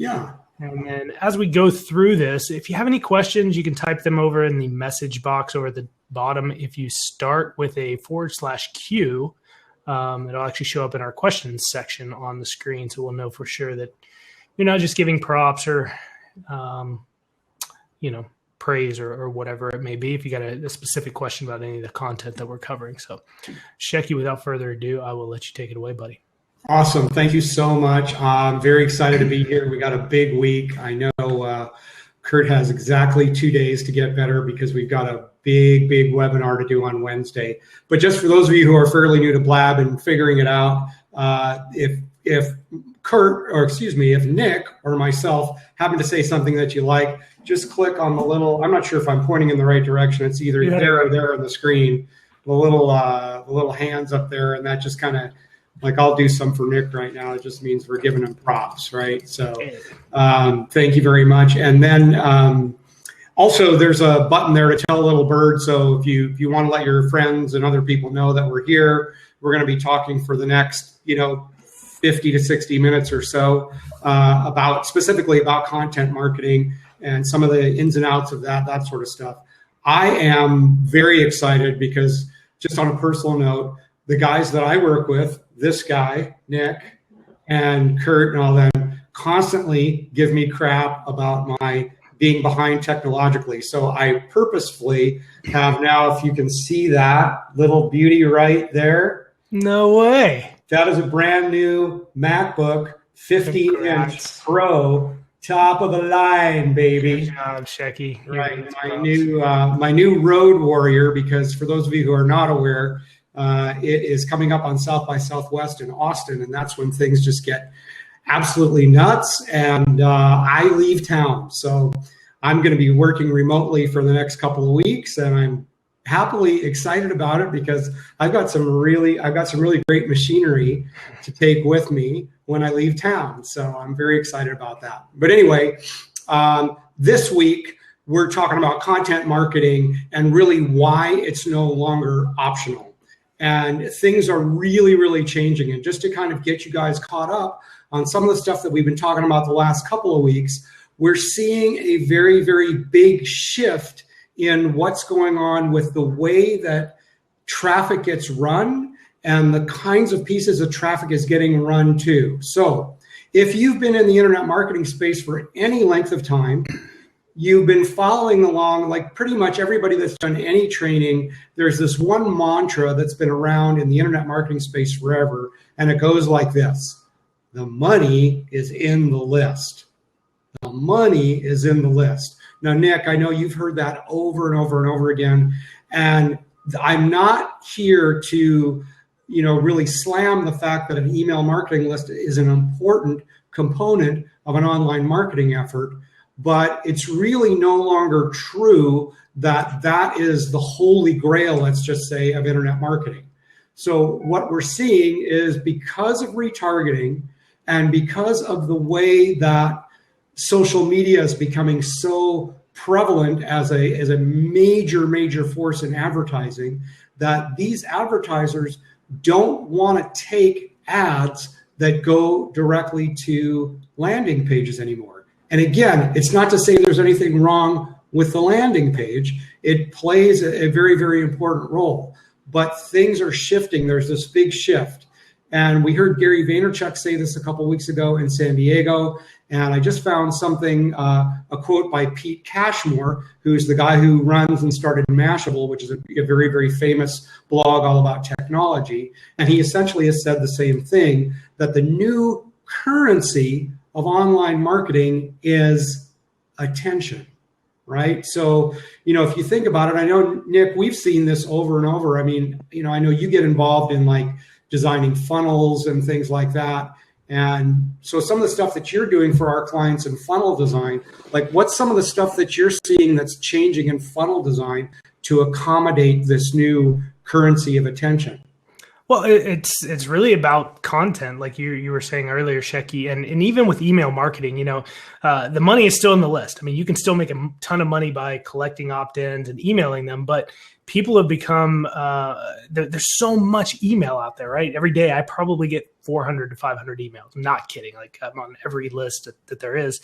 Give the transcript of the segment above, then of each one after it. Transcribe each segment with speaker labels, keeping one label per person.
Speaker 1: Yeah.
Speaker 2: And then as we go through this, if you have any questions, you can type them over in the message box over at the bottom. If you start with a /Q, it'll actually show up in our questions section on the screen. So we'll know for sure that you're not just giving props or, praise or whatever it may be if you got a specific question about any of the content that we're covering. So Shecky, without further ado, I will let you take it away, buddy.
Speaker 1: Awesome. Thank you so much. I'm very excited to be here. We got a big week. I know Kurt has exactly 2 days to get better because we've got a big webinar to do on Wednesday. But just for those of you who are fairly new to Blab and figuring it out, if Nick or myself happen to say something that you like, just click on the little, I'm not sure if I'm pointing in the right direction. It's either there or there on the screen, the little hands up there, and that just kind of, like I'll do some for Nick right now. It just means we're giving him props, right? So thank you very much. And then also there's a button there to tell a little bird. So if you want to let your friends and other people know that we're here, we're going to be talking for the next, 50 to 60 minutes or so specifically about content marketing and some of the ins and outs of that sort of stuff. I am very excited because just on a personal note, the guys that I work with, this guy, Nick, and Kurt and all them, constantly give me crap about my being behind technologically. So I purposefully have now, if you can see that little beauty right there.
Speaker 2: No way.
Speaker 1: That is a brand new MacBook 50-inch Pro, top of the line, baby.
Speaker 2: Good job, Shecky.
Speaker 1: Right, my new Road Warrior, because for those of you who are not aware, it is coming up on South by Southwest in Austin, and that's when things just get absolutely nuts. And I leave town, so I'm going to be working remotely for the next couple of weeks, and I'm happily excited about it because I've got some really great machinery to take with me when I leave town. So I'm very excited about that. But anyway, this week we're talking about content marketing and really why it's no longer optional. And things are really changing. And just to kind of get you guys caught up on some of the stuff that we've been talking about the last couple of weeks, we're seeing a very big shift in what's going on with the way that traffic gets run and the kinds of pieces of traffic is getting run too. So if you've been in the internet marketing space for any length of time, you've been following along, like pretty much everybody that's done any training, there's this one mantra that's been around in the internet marketing space forever, and it goes like this: the money is in the list. The money is in the list. Now, Nick, I know you've heard that over and over again, and I'm not here to, really slam the fact that an email marketing list is an important component of an online marketing effort, but it's really no longer true that that is the holy grail, let's just say, of internet marketing. So what we're seeing is because of retargeting and because of the way that social media is becoming so prevalent as a major force in advertising, that these advertisers don't want to take ads that go directly to landing pages anymore. And again, it's not to say there's anything wrong with the landing page. It plays a very important role, but things are shifting. There's this big shift. And we heard Gary Vaynerchuk say this a couple of weeks ago in San Diego. And I just found something, a quote by Pete Cashmore, who's the guy who runs and started Mashable, which is a very famous blog all about technology. And he essentially has said the same thing, that the new currency of online marketing is attention, right? So, if you think about it, I know, Nick, we've seen this over and over. I mean, I know you get involved in like designing funnels and things like that. And so some of the stuff that you're doing for our clients in funnel design, like what's some of the stuff that you're seeing that's changing in funnel design to accommodate this new currency of attention?
Speaker 2: Well, it's really about content, like you were saying earlier, Shecky, and even with email marketing, the money is still in the list. I mean, you can still make a ton of money by collecting opt-ins and emailing them, but people have become there's so much email out there, right? Every day, I probably get 400 to 500 emails. I'm not kidding. Like I'm on every list that there is,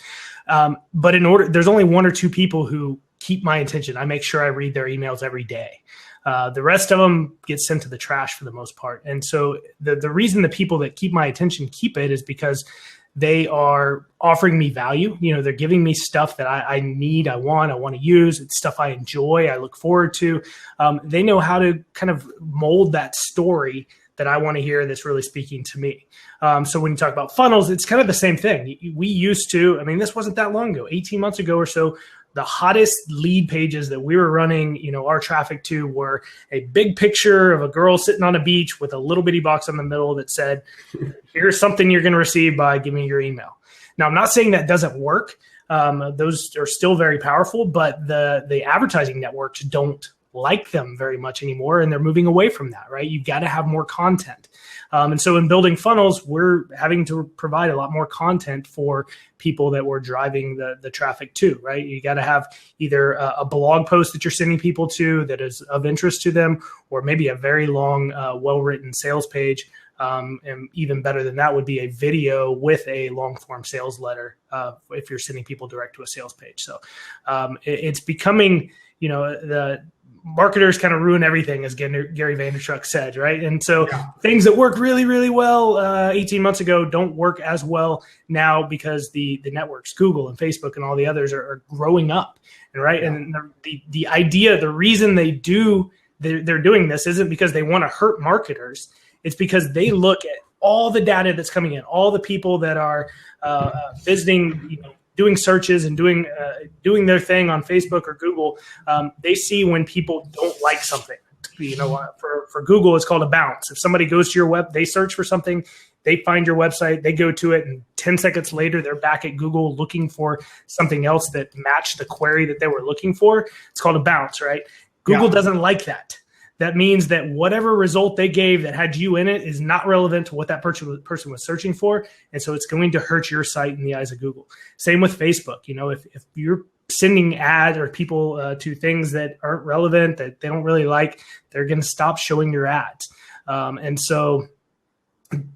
Speaker 2: but there's only one or two people who keep my attention. I make sure I read their emails every day. The rest of them get sent to the trash for the most part. And so the reason the people that keep my attention keep it is because they are offering me value. They're giving me stuff that I need, I want to use. It's stuff I enjoy, I look forward to. They know how to kind of mold that story that I want to hear that's really speaking to me. So when you talk about funnels, it's kind of the same thing. We used to, this wasn't that long ago, 18 months ago or so, the hottest lead pages that we were running, our traffic to were a big picture of a girl sitting on a beach with a little bitty box in the middle that said, here's something you're going to receive by giving me your email. Now, I'm not saying that doesn't work. Those are still very powerful, but the advertising networks don't like them very much anymore, and they're moving away from that, right? You've got to have more content. And so in building funnels, we're having to provide a lot more content for people that we're driving the traffic to, right? You got to have either a blog post that you're sending people to that is of interest to them, or maybe a very long, well-written sales page. And even better than that would be a video with a long-form sales letter if you're sending people direct to a sales page. So it's becoming, the marketers kind of ruin everything, as Gary Vaynerchuk said, right? And so things that work really, really well 18 months ago don't work as well now because the networks, Google and Facebook and all the others are growing up, right? And the idea, the reason they're doing this isn't because they want to hurt marketers. It's because they look at all the data that's coming in, all the people that are visiting, doing searches and doing their thing on Facebook or Google. They see when people don't like something. For Google, it's called a bounce. If somebody goes to your web, they search for something, they find your website, they go to it, and 10 seconds later, they're back at Google looking for something else that matched the query that they were looking for. It's called a bounce, right? Google doesn't like that. That means that whatever result they gave that had you in it is not relevant to what that person was searching for. And so it's going to hurt your site in the eyes of Google. Same with Facebook. If you're sending ads or people to things that aren't relevant, that they don't really like, they're going to stop showing your ads. And so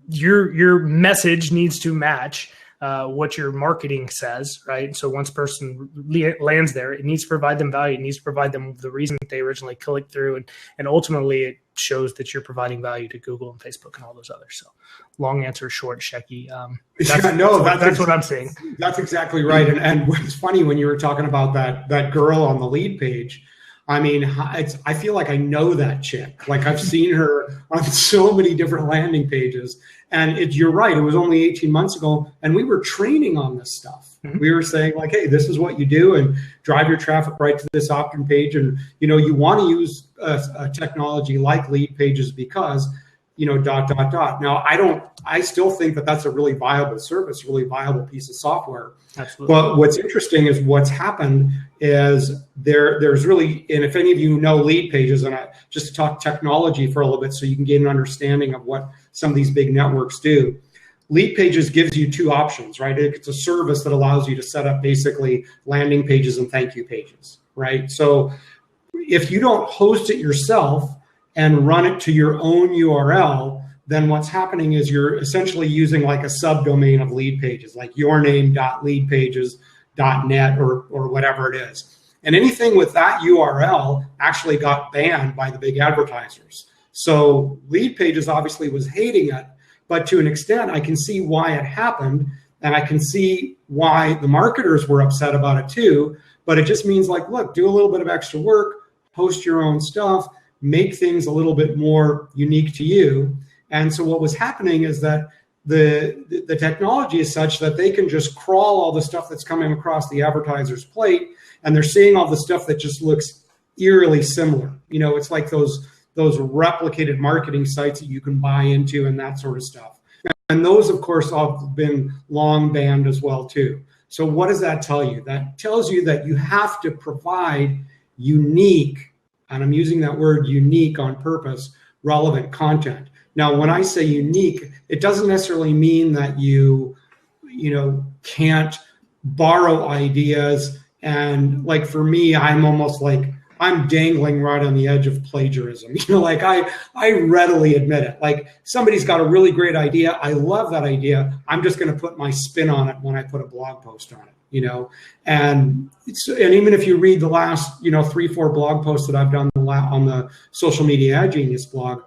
Speaker 2: your message needs to match what your marketing says, right? So once a person lands there, it needs to provide them value. It needs to provide them the reason that they originally clicked through. And ultimately, it shows that you're providing value to Google and Facebook and all those others. So long answer short, Shecky. That's what I'm saying.
Speaker 1: That's exactly right. And what's funny when you were talking about that girl on the lead page, I feel like I know that chick. Like I've seen her on so many different landing pages. And you're right. It was only 18 months ago, and we were training on this stuff. Mm-hmm. We were saying like, hey, this is what you do, and drive your traffic right to this opt-in page. And you want to use a technology like lead pages because Now, I still think that that's a really viable service, really viable piece of software.
Speaker 2: Absolutely.
Speaker 1: But what's interesting is what's happened is there's really, and if any of you know lead pages, and just to talk technology for a little bit so you can get an understanding of what some of these big networks do. Lead pages gives you two options, right? It's a service that allows you to set up basically landing pages and thank you pages, right? So if you don't host it yourself and run it to your own URL, then what's happening is you're essentially using like a subdomain of lead pages, like yourname.leadpages.net or whatever it is. And anything with that URL actually got banned by the big advertisers. So lead pages obviously was hating it, but to an extent, I can see why it happened, and I can see why the marketers were upset about it too. But it just means like, look, do a little bit of extra work, post your own stuff, make things a little bit more unique to you. And so what was happening is that the technology is such that they can just crawl all the stuff that's coming across the advertiser's plate, and they're seeing all the stuff that just looks eerily similar. It's like those replicated marketing sites that you can buy into and that sort of stuff. And those, of course, have been long banned as well, too. So what does that tell you? That tells you that you have to provide unique, and I'm using that word unique on purpose, relevant content. Now, when I say unique, it doesn't necessarily mean that you can't borrow ideas. And like for me, I'm almost like I'm dangling right on the edge of plagiarism. Like I readily admit it. Like somebody's got a really great idea. I love that idea. I'm just going to put my spin on it when I put a blog post on it. And even if you read the last 3-4 blog posts that I've done on the Social Media Ad Genius blog,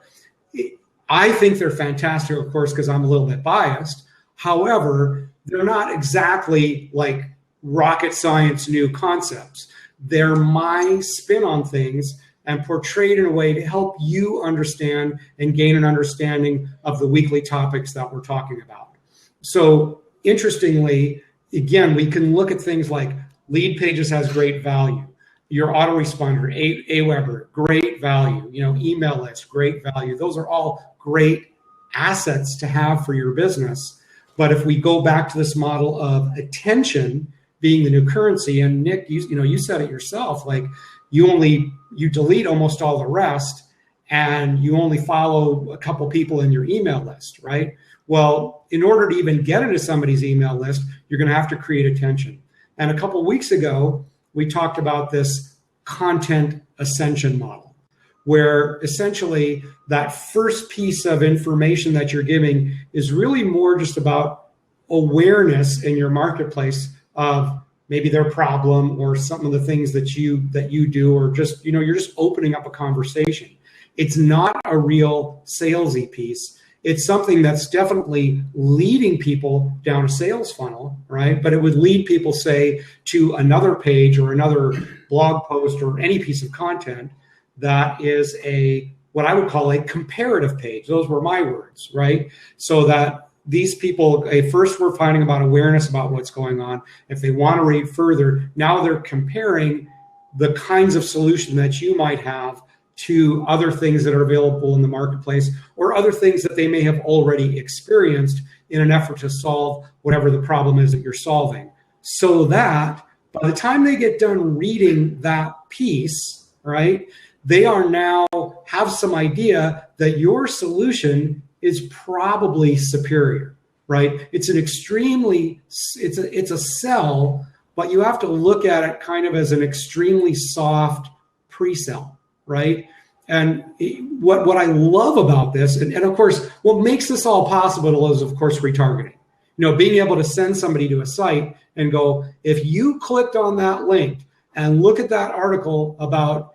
Speaker 1: I think they're fantastic, of course, because I'm a little bit biased. However, they're not exactly like rocket science new concepts. They're my spin on things and portrayed in a way to help you understand and gain an understanding of the weekly topics that we're talking about. So interestingly, again, we can look at things like Lead Pages has great value. Your autoresponder, Aweber, great value. Email list, great value. Those are all great assets to have for your business. But if we go back to this model of attention being the new currency, and Nick, you said it yourself, like you delete almost all the rest, and you only follow a couple people in your email list, right? Well, in order to even get into somebody's email list, you're going to have to create attention. And a couple weeks ago, we talked about this content ascension model, where essentially that first piece of information that you're giving is really more just about awareness in your marketplace of maybe their problem or some of the things that you do, or just, you're just opening up a conversation. It's not a real salesy piece. It's something that's definitely leading people down a sales funnel, right? But it would lead people, say, to another page or another blog post or any piece of content that is what I would call a comparative page. Those were my words, right? So that these people, first were finding about awareness about what's going on. If they want to read further, now they're comparing the kinds of solution that you might have to other things that are available in the marketplace, or other things that they may have already experienced in an effort to solve whatever the problem is that you're solving. So that by the time they get done reading that piece, right, they are now have some idea that your solution is probably superior, right? It's a sell, but you have to look at it kind of as an extremely soft pre-sell, right? And what I love about this, and of course, what makes this all possible is, of course, retargeting. Being able to send somebody to a site and go, if you clicked on that link and look at that article about,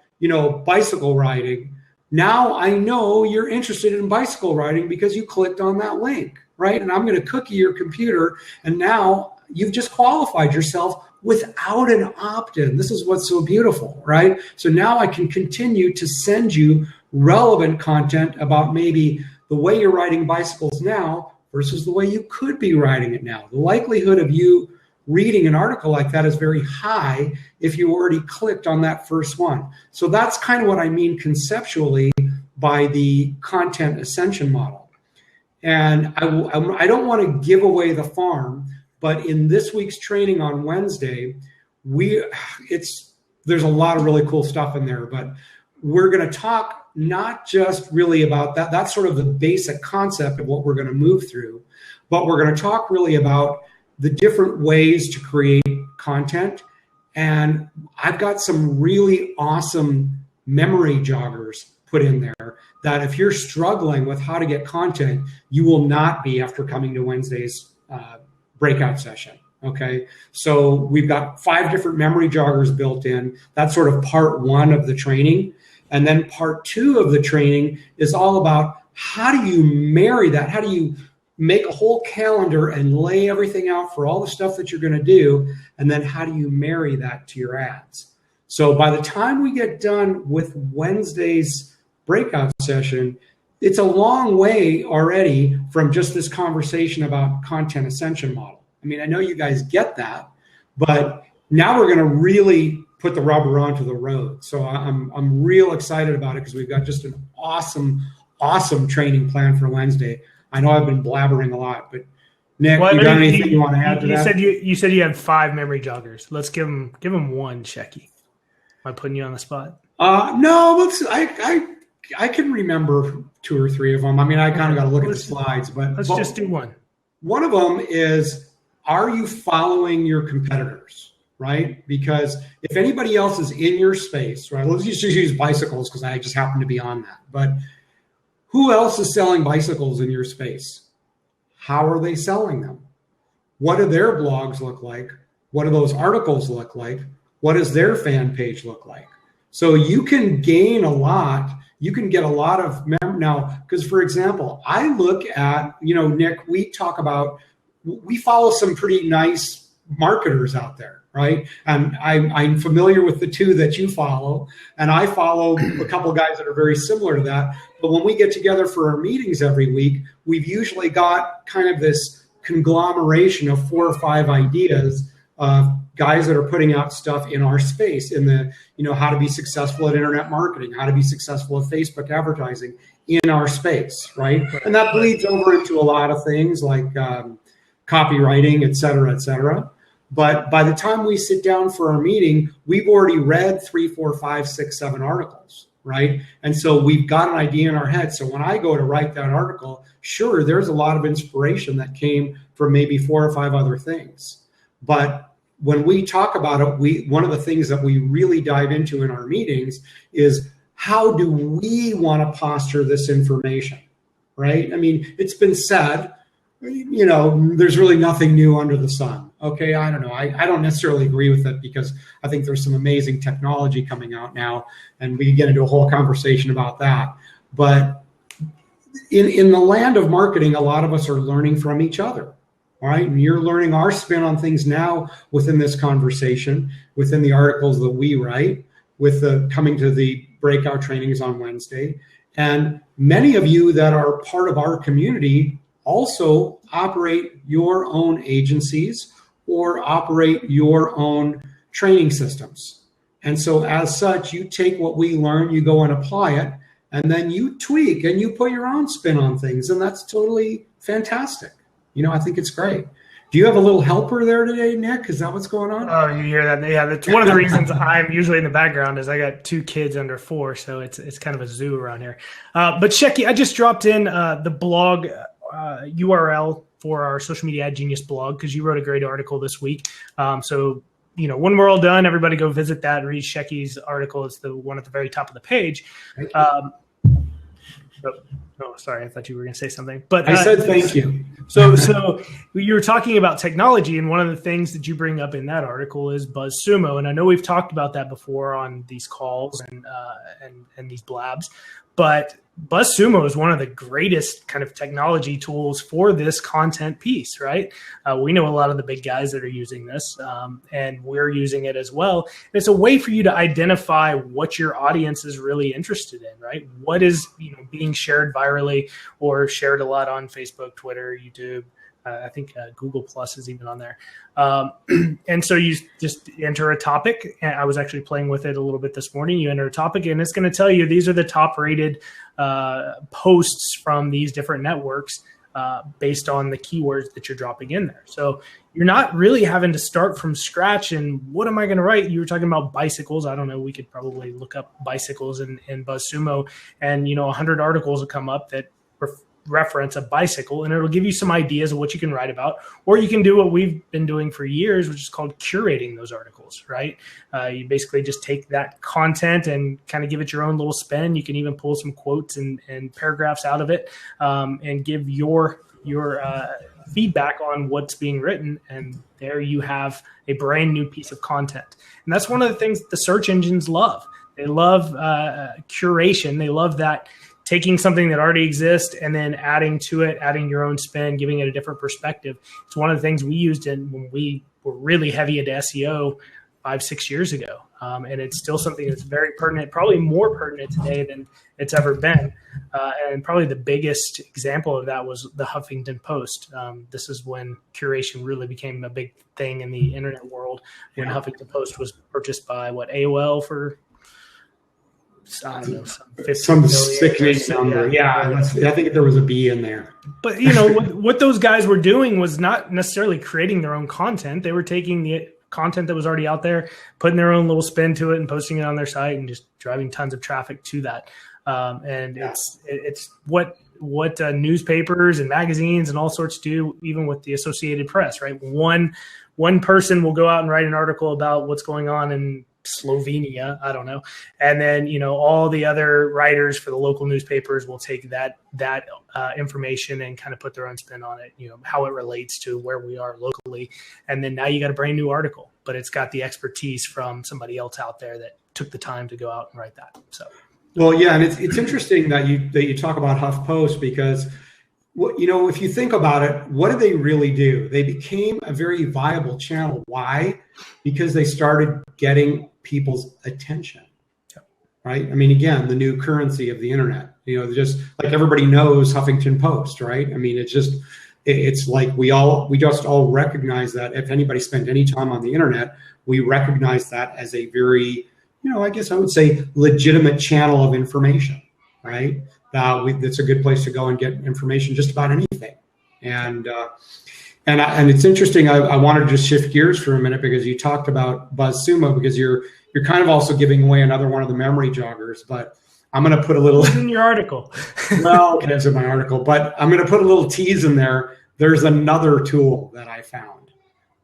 Speaker 1: bicycle riding, now I know you're interested in bicycle riding because you clicked on that link, right? And I'm going to cookie your computer, and now you've just qualified yourself without an opt-in. This is what's so beautiful, right? So now I can continue to send you relevant content about maybe the way you're riding bicycles now versus the way you could be riding it now. The likelihood of you reading an article like that is very high if you already clicked on that first one. So that's kind of what I mean conceptually by the content ascension model. And I don't want to give away the farm, but in this week's training on Wednesday, there's a lot of really cool stuff in there, but we're going to talk not just really about that. That's sort of the basic concept of what we're going to move through, but we're going to talk really about the different ways to create content. And I've got some really awesome memory joggers put in there that if you're struggling with how to get content, you will not be after coming to Wednesday's breakout session. Okay. So we've got 5 different memory joggers built in. That's sort of part 1 of the training. And then part 2 of the training is all about how do you marry that? How do you make a whole calendar and lay everything out for all the stuff that you're going to do? And then how do you marry that to your ads? So by the time we get done with Wednesday's breakout session, it's a long way already from just this conversation about content ascension model. I mean, I know you guys get that, but now we're going to really put the rubber onto the road. So I'm real excited about it because we've got just an awesome training plan for Wednesday. I know I've been blabbering a lot, but Nick, you got anything you want to add to that?
Speaker 2: You said you had 5 memory joggers. Let's give them one, Shecky. Am I putting you on the spot?
Speaker 1: No, I can remember 2 or 3 of them. I mean, I kind of got to look at the slides, but
Speaker 2: let's just do one.
Speaker 1: One of them is, are you following your competitors, right? Because if anybody else is in your space, right, let's just use bicycles because I just happen to be on that. But who else is selling bicycles in your space? How are they selling them? What do their blogs look like? What do those articles look like? What does their fan page look like? So you can gain a lot. You can get a lot of now, because for example, I look at, Nick, we follow some pretty nice marketers out there, right? And I'm familiar with the 2 that you follow, and I follow a couple of guys that are very similar to that. But when we get together for our meetings every week, we've usually got kind of this conglomeration of 4 or 5 ideas of guys that are putting out stuff in our space, in the, how to be successful at internet marketing, how to be successful at Facebook advertising in our space, right? And that bleeds over into a lot of things like copywriting, et cetera, et cetera. But by the time we sit down for our meeting, we've already read 3, 4, 5, 6, 7 articles, right? And so we've got an idea in our head. So when I go to write that article, sure, there's a lot of inspiration that came from maybe 4 or 5 other things. But when we talk about it, one of the things that we really dive into in our meetings is, how do we want to posture this information, right? I mean, it's been said, there's really nothing new under the sun. Okay, I don't know. I don't necessarily agree with it, because I think there's some amazing technology coming out now, and we can get into a whole conversation about that. But in the land of marketing, a lot of us are learning from each other. All right, and you're learning our spin on things now within this conversation, within the articles that we write, with the coming to the breakout trainings on Wednesday. And many of you that are part of our community also operate your own agencies or operate your own training systems. And so as such, you take what we learn, you go and apply it, and then you tweak and you put your own spin on things. And that's totally fantastic. I think it's great. Do you have a little helper there today, Nick? Is that what's going on?
Speaker 2: Oh, you hear that? Yeah, that's one of the reasons I'm usually in the background, is I got 2 kids under 4, so it's kind of a zoo around here. But Shecky, I just dropped in the blog URL for our Social Media Ad Genius blog, because you wrote a great article this week. So when we're all done, everybody go visit that and read Shecky's article. It's the one at the very top of the page. Oh, sorry. I thought you were going to say something. But
Speaker 1: I said thank you.
Speaker 2: So you were talking about technology, and one of the things that you bring up in that article is BuzzSumo. And I know we've talked about that before on these calls and these blabs. But BuzzSumo is one of the greatest kind of technology tools for this content piece, right? We know a lot of the big guys that are using this, and we're using it as well. It's a way for you to identify what your audience is really interested in, right? What is being shared virally or shared a lot on Facebook, Twitter, YouTube. I think Google Plus is even on there. And so you just enter a topic. And I was actually playing with it a little bit this morning. You enter a topic, and it's going to tell you these are the top rated posts from these different networks based on the keywords that you're dropping in there. So you're not really having to start from scratch. And what am I going to write? You were talking about bicycles. I don't know. We could probably look up bicycles in BuzzSumo, and 100 articles will come up that reference a bicycle, and it'll give you some ideas of what you can write about. Or you can do what we've been doing for years, which is called curating those articles, right? You basically just take that content and kind of give it your own little spin. You can even pull some quotes and paragraphs out of it, and give your feedback on what's being written. And there you have a brand new piece of content. And that's one of the things the search engines love. They love curation. They love that, taking something that already exists and then adding to it, adding your own spin, giving it a different perspective. It's one of the things we used when we were really heavy into SEO 5-6 years ago. And it's still something that's very pertinent, probably more pertinent today than it's ever been. And probably the biggest example of that was the Huffington Post. This is when curation really became a big thing in the internet world, when Huffington Post was purchased by AOL for, I don't know,
Speaker 1: some sickening number. Yeah, I think there was a B in there.
Speaker 2: But what those guys were doing was not necessarily creating their own content. They were taking the content that was already out there, putting their own little spin to it, and posting it on their site, and just driving tons of traffic to that. And it's what newspapers and magazines and all sorts do, even with the Associated Press, right? One person will go out and write an article about what's going on in Slovenia, I don't know, and then all the other writers for the local newspapers will take that information and kind of put their own spin on it, how it relates to where we are locally, and then now you got a brand new article, but it's got the expertise from somebody else out there that took the time to go out and write that. So.
Speaker 1: Well, yeah, and it's interesting that you talk about HuffPost, because if you think about it, what did they really do? They became a very viable channel. Why? Because they started getting people's attention, right? I mean, again, the new currency of the internet. Just like everybody knows Huffington Post, right? I mean, it's like we just all recognize that if anybody spent any time on the internet, we recognize that as a very I guess I would say legitimate channel of information, right? That's a good place to go and get information just about anything. And it's interesting. I wanted to just shift gears for a minute because you talked about BuzzSumo, because you're kind of also giving away another one of the memory joggers. But I'm going to put a little
Speaker 2: in your article.
Speaker 1: Well, it's in my article, but I'm going to put a little tease in there. There's another tool that I found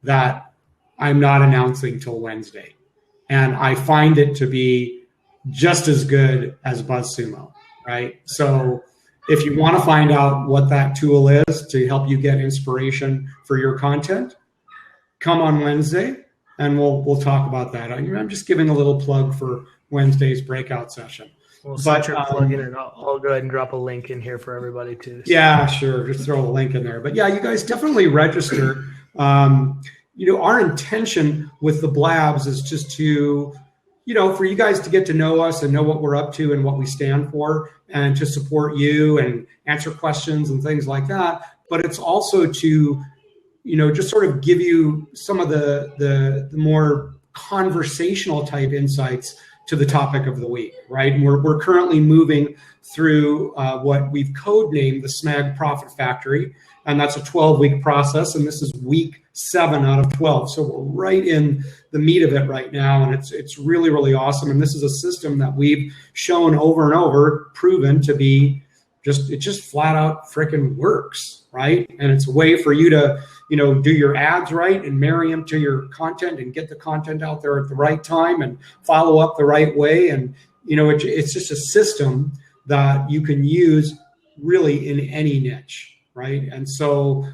Speaker 1: that I'm not announcing till Wednesday. And I find it to be just as good as BuzzSumo, right? So if you want to find out what that tool is to help you get inspiration for your content, come on Wednesday and we'll talk about that. I'm just giving a little plug for Wednesday's breakout session.
Speaker 2: Well, since you're plugging it, I'll go ahead and drop a link in here for everybody too. So.
Speaker 1: Yeah, sure. Just throw a link in there. But yeah, you guys definitely register. Our intention with the Blabs is just to, for you guys to get to know us and know what we're up to and what we stand for, and to support you and answer questions and things like that. But it's also to, just sort of give you some of the more conversational type insights to the topic of the week, right? And we're currently moving through what we've codenamed the SMAG Profit Factory, and that's a 12-week process, and this is week 7 out of 12. So we're right in the meat of it right now, and it's really, really awesome. And this is a system that we've shown over and over, proven to be it just flat out freaking works, right? And it's a way for you to, do your ads right and marry them to your content and get the content out there at the right time and follow up the right way. And, it's just a system that you can use really in any niche, right? And so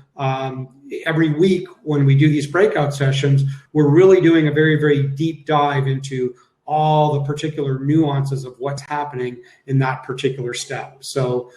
Speaker 1: every week when we do these breakout sessions, we're really doing a very, very deep dive into all the particular nuances of what's happening in that particular step. So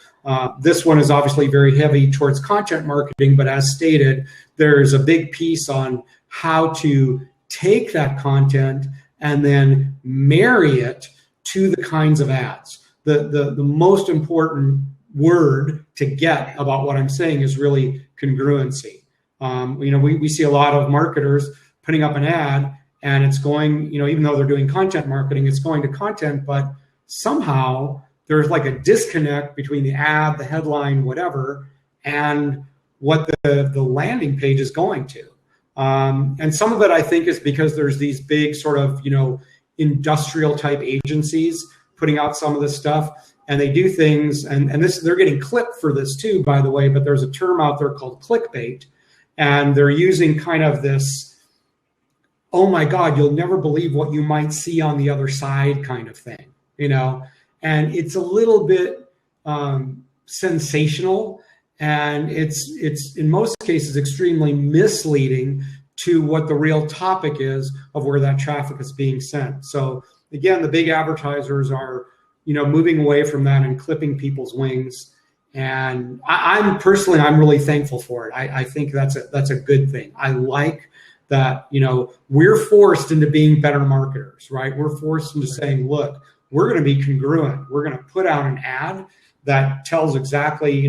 Speaker 1: this one is obviously very heavy towards content marketing, but as stated, there's a big piece on how to take that content and then marry it to the kinds of ads. The most important word to get about what I'm saying is really congruency. We see a lot of marketers putting up an ad and it's going, even though they're doing content marketing, it's going to content, but somehow there's like a disconnect between the ad, the headline, whatever, and what the landing page is going to. And some of it, I think, is because there's these big sort of, industrial type agencies putting out some of this stuff, and they do things, and they're getting clipped for this too, by the way, but there's a term out there called clickbait, and they're using kind of this, oh my God, you'll never believe what you might see on the other side kind of thing, and it's a little bit sensational, and it's in most cases extremely misleading to what the real topic is of where that traffic is being sent. So again, the big advertisers are, moving away from that and clipping people's wings. And I'm really thankful for it. I think that's a good thing. I like that, we're forced into being better marketers, right? We're forced into saying, look, we're going to be congruent. We're going to put out an ad that tells exactly,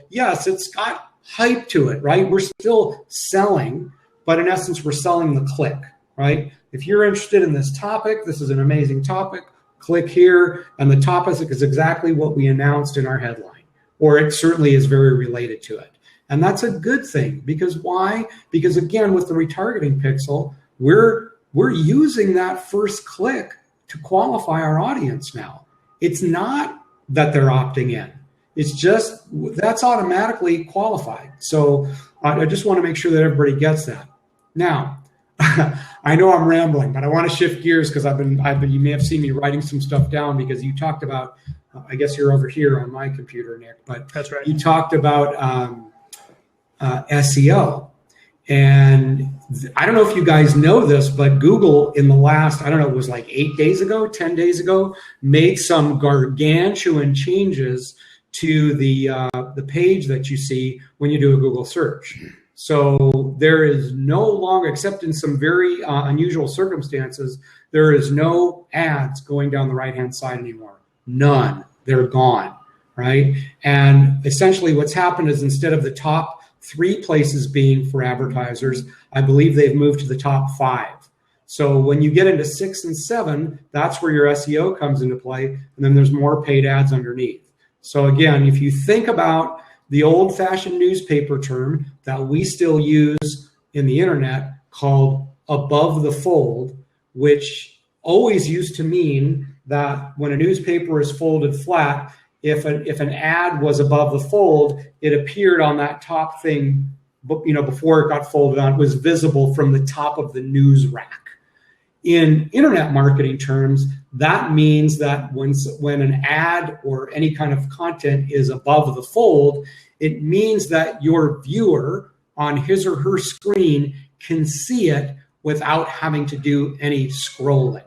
Speaker 1: yes, it's got hype to it, right? We're still selling, but in essence, we're selling the click, right? If you're interested in this topic, this is an amazing topic, click here, and the topic is exactly what we announced in our headline, or it certainly is very related to it. And that's a good thing, because why? Because again, with the retargeting pixel, we're using that first click to qualify our audience now. It's not that they're opting in. It's just, that's automatically qualified. So I just want to make sure that everybody gets that. Now, I know I'm rambling, but I want to shift gears because you may have seen me writing some stuff down because you talked about, I guess you're over here on my computer, Nick, but
Speaker 2: that's right.
Speaker 1: You talked about SEO. And I don't know if you guys know this, but Google in the last, I don't know, it was like 8 days ago, 10 days ago, made some gargantuan changes to the page that you see when you do a Google search. So there is no longer, except in some very unusual circumstances, there is no ads going down the right-hand side anymore. None. They're gone, right? And essentially what's happened is instead of the top 3 places being for advertisers, I believe they've moved to the top 5. So when you get into 6 and 7, that's where your SEO comes into play, and then there's more paid ads underneath. So again, if you think about the old-fashioned newspaper term that we still use in the internet called above the fold, which always used to mean that when a newspaper is folded flat, if an ad was above the fold, it appeared on that top thing, before it got folded on, it was visible from the top of the news rack. In internet marketing terms, that means that when an ad or any kind of content is above the fold, it means that your viewer on his or her screen can see it without having to do any scrolling.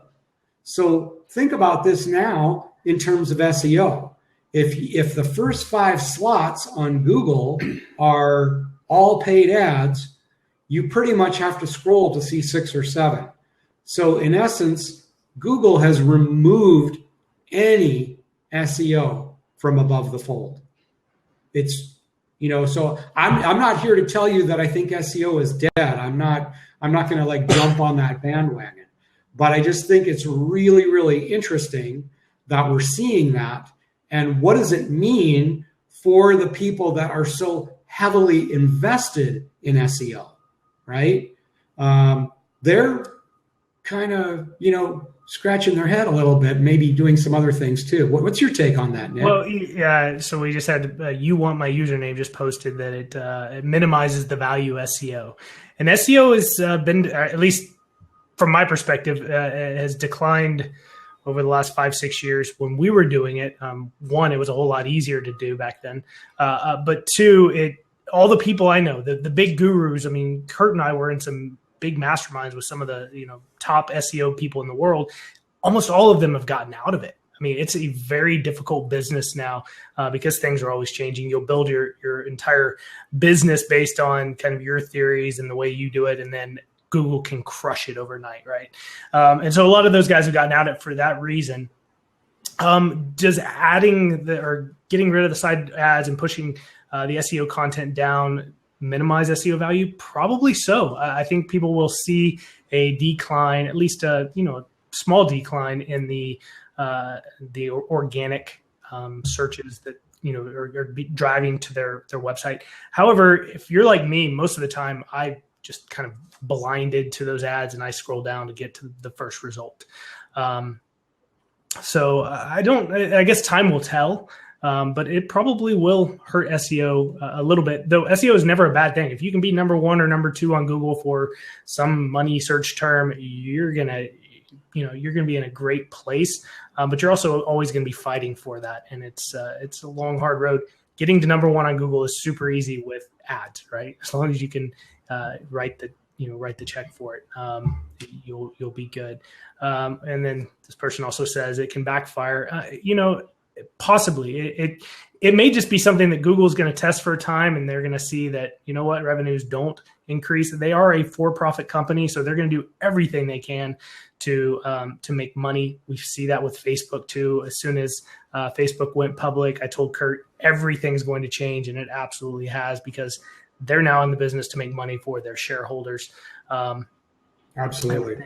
Speaker 1: So think about this now in terms of SEO. If the first 5 slots on Google are all paid ads, you pretty much have to scroll to see 6 or 7. So in essence, Google has removed any SEO from above the fold. It's, so I'm not here to tell you that I think SEO is dead. I'm not going to like jump on that bandwagon, but I just think it's really, really interesting that we're seeing that. And what does it mean for the people that are so heavily invested in SEO, right? They're kind of, scratching their head a little bit, maybe doing some other things too. What's your take on that, Nick?
Speaker 2: Well, yeah. So we just had you want my username just posted that it minimizes the value SEO, and SEO has been, at least from my perspective, has declined over the last 5-6 years. When we were doing it, one, it was a whole lot easier to do back then, but two, all the people I know, the big gurus. I mean, Kurt and I were in some big masterminds with some of the top SEO people in the world. Almost all of them have gotten out of it. I mean, it's a very difficult business now because things are always changing. You'll build your entire business based on kind of your theories and the way you do it, and then Google can crush it overnight, right? And so a lot of those guys have gotten out of it for that reason. Does adding or getting rid of the side ads and pushing the SEO content down minimize SEO value? Probably so. I think people will see a decline, at least a small decline in the organic searches that are driving to their website. However, if you're like me, most of the time I just kind of blinded to those ads and I scroll down to get to the first result. So I guess time will tell. But it probably will hurt SEO a little bit, though SEO is never a bad thing. If you can be number 1 or number 2 on Google for some money search term, you're going to be in a great place. But you're also always going to be fighting for that. And it's a long, hard road. Getting to number 1 on Google is super easy with ads, right? As long as you can write the check for it, you'll be good. And then this person also says it can backfire. Possibly. It may just be something that Google's going to test for a time, and they're going to see that, revenues don't increase. They are a for-profit company, so they're going to do everything they can to make money. We see that with Facebook too. As soon as Facebook went public, I told Kurt everything's going to change, and it absolutely has, because they're now in the business to make money for their shareholders.
Speaker 1: Absolutely.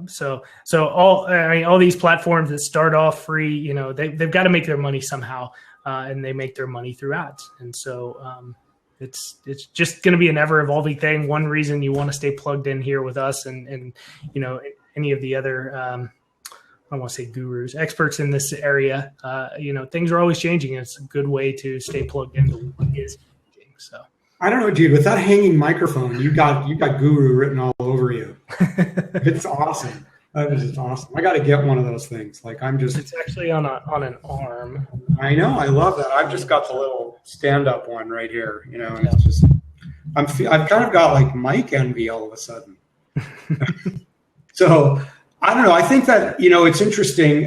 Speaker 2: So all these platforms that start off free, they've got to make their money somehow, and they make their money through ads. And so it's just going to be an ever evolving thing. One reason you want to stay plugged in here with us, and any of the other I don't want to say gurus, experts in this area. Things are always changing. And it's a good way to stay plugged into what is changing. So
Speaker 1: I don't know, dude. With that hanging microphone, you got guru written all over you. It's awesome. That is just awesome. I got to get one of those things. Like
Speaker 2: it's actually on an arm.
Speaker 1: I know. I love that. I've just got the little stand-up one right here. And it's just I've kind of got like mic envy all of a sudden. So I don't know. I think that it's interesting.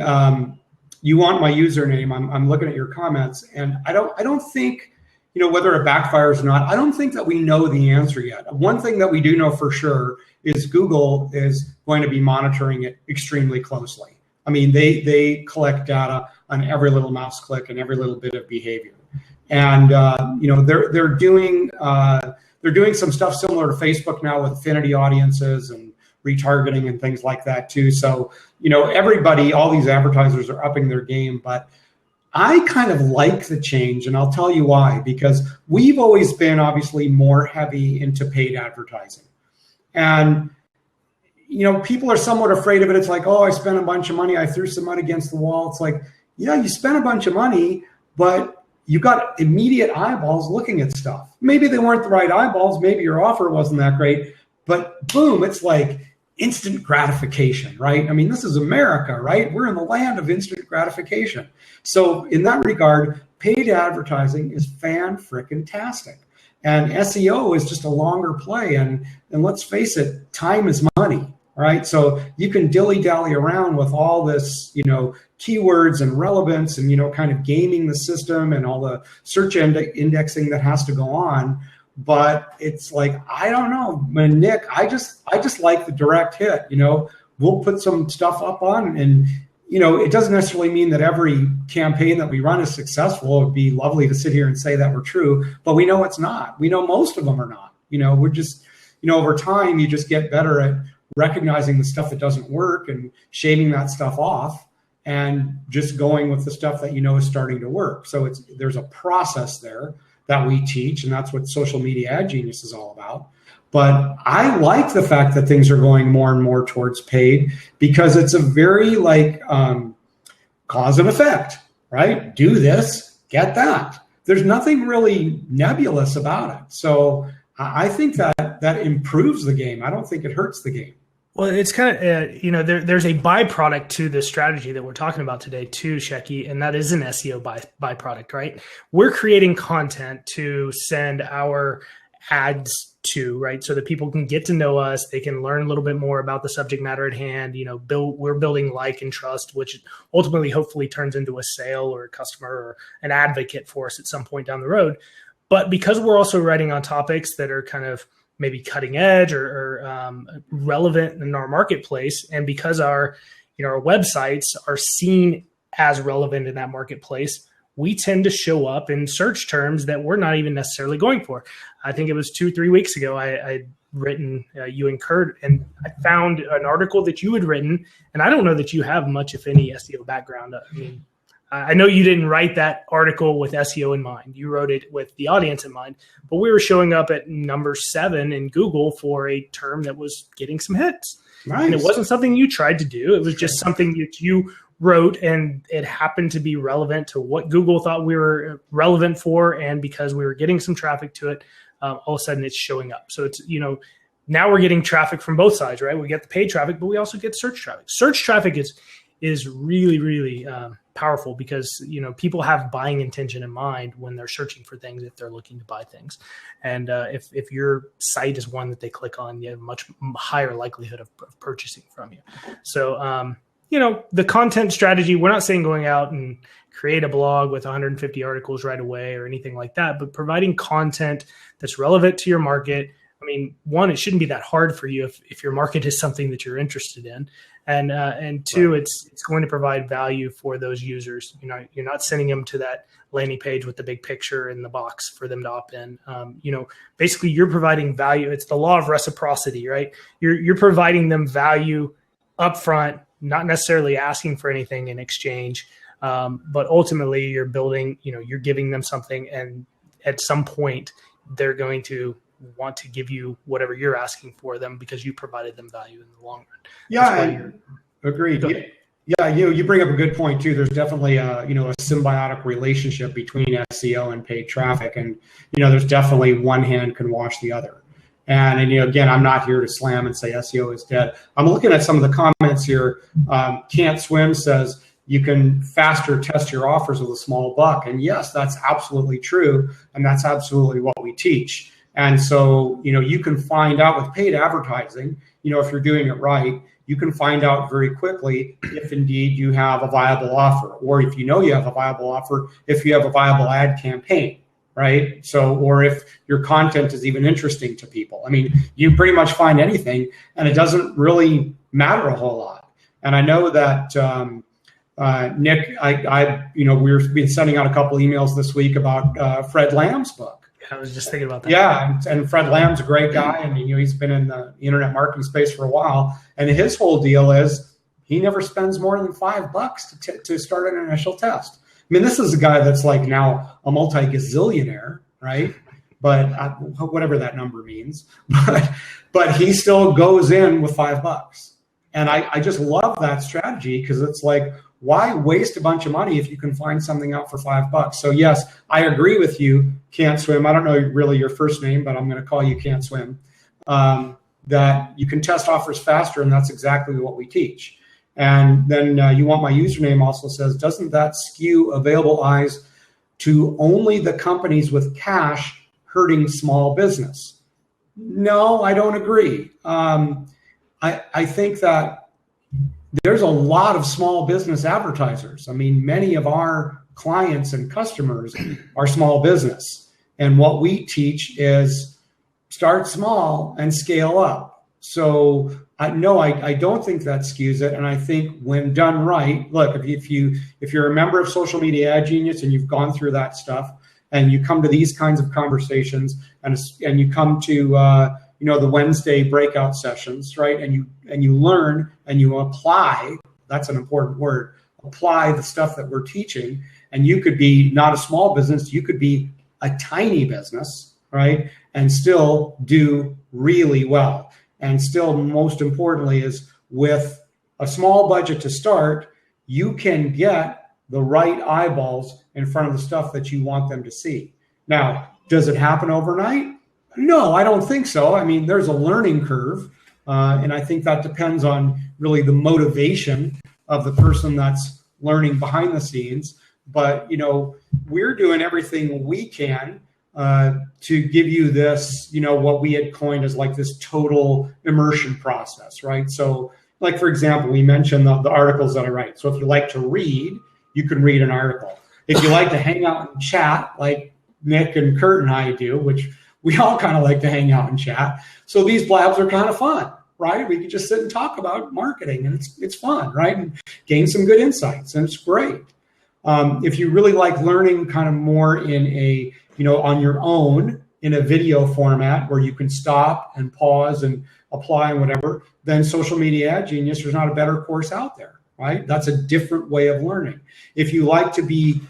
Speaker 1: You want my username. I'm looking at your comments, and I don't think whether it backfires or not. I don't think that we know the answer yet. One thing that we do know for sure is Google is going to be monitoring it extremely closely. I mean, they collect data on every little mouse click and every little bit of behavior, and they're doing some stuff similar to Facebook now with affinity audiences and retargeting and things like that too. So everybody, all these advertisers are upping their game, but I kind of like the change, and I'll tell you why. Because we've always been obviously more heavy into paid advertising. And, people are somewhat afraid of it. It's like, oh, I spent a bunch of money. I threw some money against the wall. It's like, yeah, you spent a bunch of money, but you got immediate eyeballs looking at stuff. Maybe they weren't the right eyeballs. Maybe your offer wasn't that great, but boom, it's like instant gratification, right? I mean, this is America, right? We're in the land of instant gratification. So in that regard, paid advertising is fan-frickin-tastic. And SEO is just a longer play. And let's face it, time is money, right? So you can dilly-dally around with all this, keywords and relevance and, kind of gaming the system and all the search indexing that has to go on. But it's like, I don't know, Nick, I just like the direct hit. We'll put some stuff up on, and it doesn't necessarily mean that every campaign that we run is successful. It would be lovely to sit here and say that we're true, but we know it's not. We know most of them are not. We're just, over time, you just get better at recognizing the stuff that doesn't work and shaving that stuff off and just going with the stuff that is starting to work. So there's a process there that we teach, and that's what Social Media Ad Genius is all about. But I like the fact that things are going more and more towards paid, because it's a very cause and effect, right? Do this, get that. There's nothing really nebulous about it. So I think that improves the game. I don't think it hurts the game.
Speaker 2: Well, it's kind of, there's a byproduct to the strategy that we're talking about today too, Shecky, and that is an SEO byproduct, right? We're creating content to send our ads to, right? So that people can get to know us. They can learn a little bit more about the subject matter at hand. We're building like and trust, which ultimately hopefully turns into a sale or a customer or an advocate for us at some point down the road. But because we're also writing on topics that are kind of maybe cutting edge or relevant in our marketplace, and because our websites are seen as relevant in that marketplace, we tend to show up in search terms that we're not even necessarily going for. I think it was 2-3 weeks ago I'd written, you and Kurt, and I found an article that you had written, and I don't know that you have much, if any, SEO background. I mean, I know you didn't write that article with SEO in mind. You wrote it with the audience in mind, but we were showing up at number 7 in Google for a term that was getting some hits. Nice. And it wasn't something you tried to do. It was just something that you wrote, and it happened to be relevant to what Google thought we were relevant for. And because we were getting some traffic to it, all of a sudden it's showing up. So it's, now we're getting traffic from both sides, right? We get the paid traffic, but we also get search traffic. Search traffic is really, really powerful, because people have buying intention in mind when they're searching for things, if they're looking to buy things. And if your site is one that they click on, you have a much higher likelihood of purchasing from you. So the content strategy, we're not saying going out and create a blog with 150 articles right away or anything like that, but providing content that's relevant to your market. I mean, one, it shouldn't be that hard for you if your market is something that you're interested in. And two, right, it's going to provide value for those users. You're not sending them to that landing page with the big picture in the box for them to opt in. Basically you're providing value. It's the law of reciprocity, right? You're providing them value upfront, not necessarily asking for anything in exchange. But ultimately you're building, you're giving them something, and at some point they're going to want to give you whatever you're asking for them because you provided them value in the long run.
Speaker 1: Yeah, agreed. Yeah, you bring up a good point too. There's definitely a symbiotic relationship between SEO and paid traffic, and there's definitely one hand can wash the other. And again, I'm not here to slam and say SEO is dead. I'm looking at some of the comments here. Can't Swim says you can faster test your offers with a small buck, and yes, that's absolutely true, and that's absolutely what we teach. And so you can find out with paid advertising, if you're doing it right, you can find out very quickly if indeed you have a viable offer, or if you have a viable offer, if you have a viable ad campaign, right? So, or if your content is even interesting to people. I mean, you pretty much find anything, and it doesn't really matter a whole lot. And I know that Nick, we've been sending out a couple emails this week about Fred Lamb's book.
Speaker 2: I was just thinking about that.
Speaker 1: Yeah, and Fred Lamb's a great guy, and he's been in the internet marketing space for a while. And his whole deal is he never spends more than $5 to start an initial test. I mean, this is a guy that's like now a multi-gazillionaire, right? But whatever that number means, but he still goes in with $5. And I just love that strategy, because it's like, why waste a bunch of money if you can find something out for $5? So yes, I agree with you, Can't Swim. I don't know really your first name, but I'm going to call you Can't Swim. That you can test offers faster, and that's exactly what we teach. And then you want my username also says, doesn't that skew available eyes to only the companies with cash hurting small business? No, I don't agree. I think that there's a lot of small business advertisers. I mean, many of our clients and customers are small business. And what we teach is start small and scale up. So I don't think that skews it. And I think when done right, look, if you're a member of Social Media Ad Genius and you've gone through that stuff, and you come to these kinds of conversations, and you come to the Wednesday breakout sessions, right? And you learn and you apply. That's an important word. Apply the stuff that we're teaching. And you could be not a small business, you could be a tiny business, right? And still do really well. And still, most importantly, is with a small budget to start, you can get the right eyeballs in front of the stuff that you want them to see. Now, does it happen overnight? No, I don't think so. I mean, there's a learning curve, and I think that depends on really the motivation of the person that's learning behind the scenes. But, we're doing everything we can to give you this, what we had coined as like this total immersion process, right? So, like, for example, we mentioned the articles that I write. So if you like to read, you can read an article. If you like to hang out and chat, like Nick and Kurt and I do, which we all kind of like to hang out and chat. So these blabs are kind of fun, right? We can just sit and talk about marketing, and it's fun, right? And gain some good insights, and it's great. If you really like learning kind of more in a, on your own in a video format where you can stop and pause and apply and whatever, then Social Media Ad Genius, there's not a better course out there, right? That's a different way of learning. If you like to be,